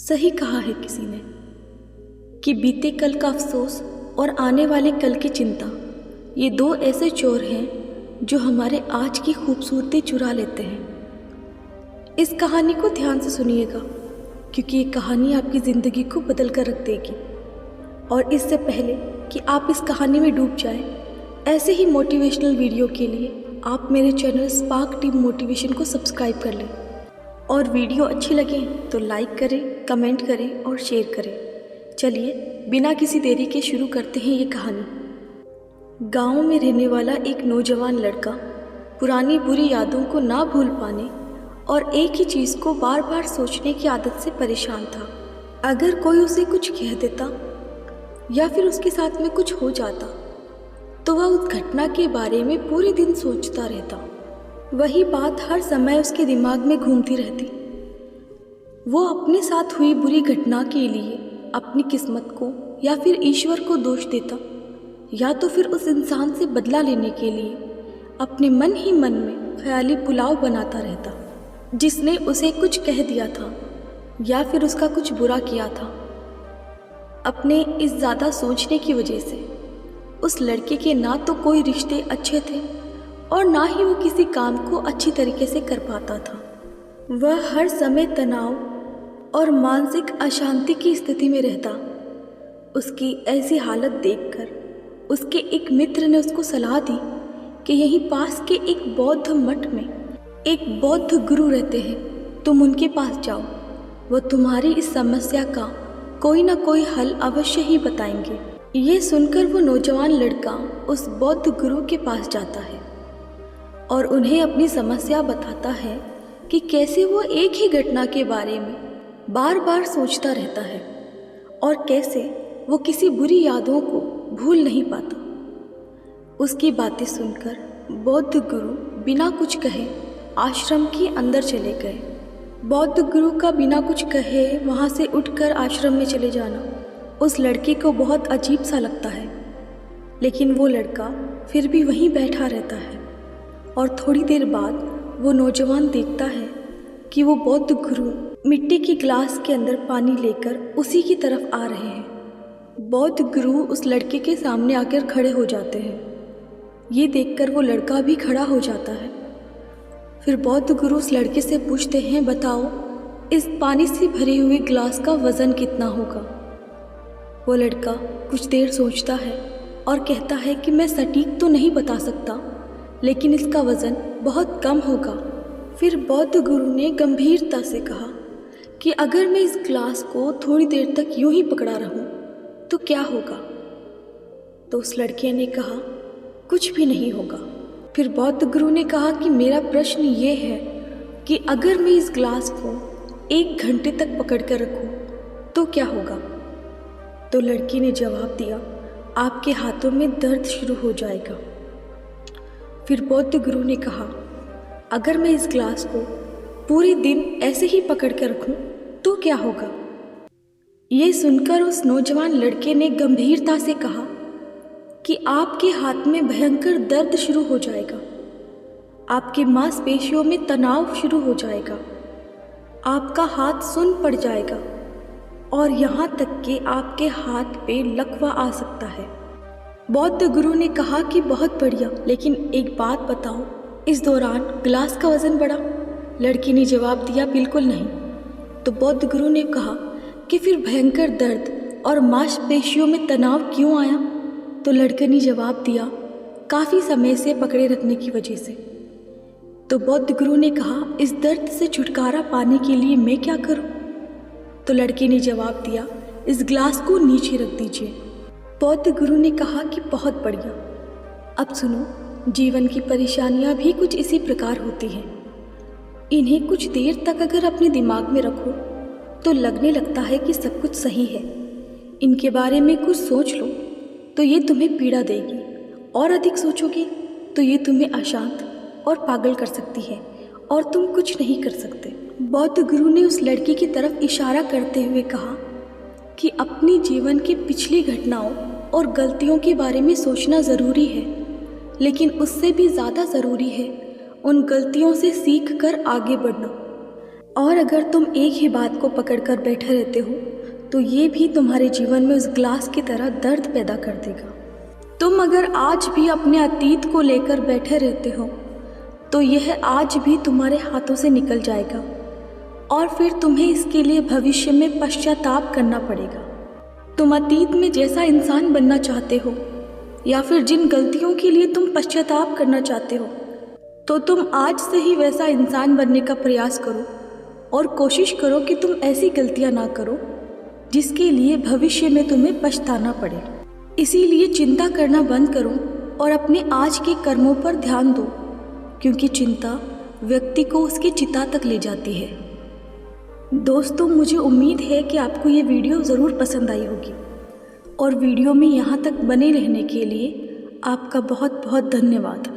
सही कहा है किसी ने कि बीते कल का अफसोस और आने वाले कल की चिंता, ये दो ऐसे चोर हैं जो हमारे आज की खूबसूरती चुरा लेते हैं। इस कहानी को ध्यान से सुनिएगा क्योंकि ये कहानी आपकी ज़िंदगी को बदल कर रख देगी। और इससे पहले कि आप इस कहानी में डूब जाएं, ऐसे ही मोटिवेशनल वीडियो के लिए आप मेरे चैनल स्पार्क टीम मोटिवेशन को सब्सक्राइब कर लें। और वीडियो अच्छी लगे तो लाइक करें, कमेंट करें और शेयर करें। चलिए बिना किसी देरी के शुरू करते हैं ये कहानी। गांव में रहने वाला एक नौजवान लड़का पुरानी बुरी यादों को ना भूल पाने और एक ही चीज़ को बार बार सोचने की आदत से परेशान था। अगर कोई उसे कुछ कह देता या फिर उसके साथ में कुछ हो जाता तो वह उस घटना के बारे में पूरे दिन सोचता रहता। वही बात हर समय उसके दिमाग में घूमती रहती। वो अपने साथ हुई बुरी घटना के लिए अपनी किस्मत को या फिर ईश्वर को दोष देता, या तो फिर उस इंसान से बदला लेने के लिए अपने मन ही मन में ख्याली पुलाव बनाता रहता जिसने उसे कुछ कह दिया था या फिर उसका कुछ बुरा किया था। अपने इस ज़्यादा सोचने की वजह से उस लड़के के ना तो कोई रिश्ते अच्छे थे और ना ही वो किसी काम को अच्छी तरीके से कर पाता था। वह हर समय तनाव और मानसिक अशांति की स्थिति में रहता। उसकी ऐसी हालत देखकर उसके एक मित्र ने उसको सलाह दी कि यहीं पास के एक बौद्ध मठ में एक बौद्ध गुरु रहते हैं, तुम उनके पास जाओ, वो तुम्हारी इस समस्या का कोई ना कोई हल अवश्य ही बताएंगे। ये सुनकर वो नौजवान लड़का उस बौद्ध गुरु के पास जाता है और उन्हें अपनी समस्या बताता है कि कैसे वो एक ही घटना के बारे में बार बार सोचता रहता है और कैसे वो किसी बुरी यादों को भूल नहीं पाता। उसकी बातें सुनकर बौद्ध गुरु बिना कुछ कहे आश्रम के अंदर चले गए। बौद्ध गुरु का बिना कुछ कहे वहाँ से उठकर आश्रम में चले जाना उस लड़के को बहुत अजीब सा लगता है, लेकिन वो लड़का फिर भी वहीं बैठा रहता है। और थोड़ी देर बाद वो नौजवान देखता है कि वो बौद्ध गुरु मिट्टी की ग्लास के अंदर पानी लेकर उसी की तरफ आ रहे हैं। बौद्ध गुरु उस लड़के के सामने आकर खड़े हो जाते हैं। ये देखकर वो लड़का भी खड़ा हो जाता है। फिर बौद्ध गुरु उस लड़के से पूछते हैं, बताओ इस पानी से भरे हुए ग्लास का वज़न कितना होगा। वो लड़का कुछ देर सोचता है और कहता है कि मैं सटीक तो नहीं बता सकता, लेकिन इसका वज़न बहुत कम होगा। फिर बौद्ध गुरु ने गंभीरता से कहा कि अगर मैं इस ग्लास को थोड़ी देर तक यूं ही पकड़ा रहूं तो क्या होगा। तो उस लड़के ने कहा, कुछ भी नहीं होगा। फिर बौद्ध गुरु ने कहा कि मेरा प्रश्न ये है कि अगर मैं इस ग्लास को 1 घंटे तक पकड़ कर रखूं तो क्या होगा। तो लड़की ने जवाब दिया, आपके हाथों में दर्द शुरू हो जाएगा। फिर बौद्ध गुरु ने कहा, अगर मैं इस ग्लास को पूरे दिन ऐसे ही पकड़ कर रखूं तो क्या होगा। ये सुनकर उस नौजवान लड़के ने गंभीरता से कहा कि आपके हाथ में भयंकर दर्द शुरू हो जाएगा, आपकी मांसपेशियों में तनाव शुरू हो जाएगा, आपका हाथ सुन्न पड़ जाएगा और यहाँ तक कि आपके हाथ पे लकवा आ सकता है। बौद्ध गुरु ने कहा कि बहुत बढ़िया, लेकिन एक बात बताओ, इस दौरान ग्लास का वज़न बढ़ा। लड़की ने जवाब दिया, बिल्कुल नहीं। तो बौद्ध गुरु ने कहा कि फिर भयंकर दर्द और मांसपेशियों में तनाव क्यों आया। तो लड़के ने जवाब दिया, काफ़ी समय से पकड़े रखने की वजह से। तो बौद्ध गुरु ने कहा, इस दर्द से छुटकारा पाने के लिए मैं क्या करूं। तो लड़के ने जवाब दिया, इस ग्लास को नीचे रख दीजिए। बौद्ध गुरु ने कहा कि बहुत बढ़िया। अब सुनो, जीवन की परेशानियां भी कुछ इसी प्रकार होती हैं। इन्हें कुछ देर तक अगर अपने दिमाग में रखो तो लगने लगता है कि सब कुछ सही है। इनके बारे में कुछ सोच लो तो ये तुम्हें पीड़ा देगी, और अधिक सोचोगे तो ये तुम्हें अशांत और पागल कर सकती है और तुम कुछ नहीं कर सकते। बौद्ध गुरु ने उस लड़की की तरफ इशारा करते हुए कहा कि अपनी जीवन की पिछली घटनाओं और गलतियों के बारे में सोचना ज़रूरी है, लेकिन उससे भी ज़्यादा ज़रूरी है उन गलतियों से सीख कर आगे बढ़ना। और अगर तुम एक ही बात को पकड़कर बैठे रहते हो तो ये भी तुम्हारे जीवन में उस ग्लास की तरह दर्द पैदा कर देगा। तुम अगर आज भी अपने अतीत को लेकर बैठे रहते हो तो यह आज भी तुम्हारे हाथों से निकल जाएगा और फिर तुम्हें इसके लिए भविष्य में पश्चाताप करना पड़ेगा। तुम अतीत में जैसा इंसान बनना चाहते हो या फिर जिन गलतियों के लिए तुम पश्चाताप करना चाहते हो तो तुम आज से ही वैसा इंसान बनने का प्रयास करो और कोशिश करो कि तुम ऐसी गलतियां ना करो जिसके लिए भविष्य में तुम्हें पछताना पड़े। इसीलिए चिंता करना बंद करो और अपने आज के कर्मों पर ध्यान दो, क्योंकि चिंता व्यक्ति को उसकी चिता तक ले जाती है। दोस्तों, मुझे उम्मीद है कि आपको ये वीडियो ज़रूर पसंद आई होगी और वीडियो में यहाँ तक बने रहने के लिए आपका बहुत बहुत धन्यवाद।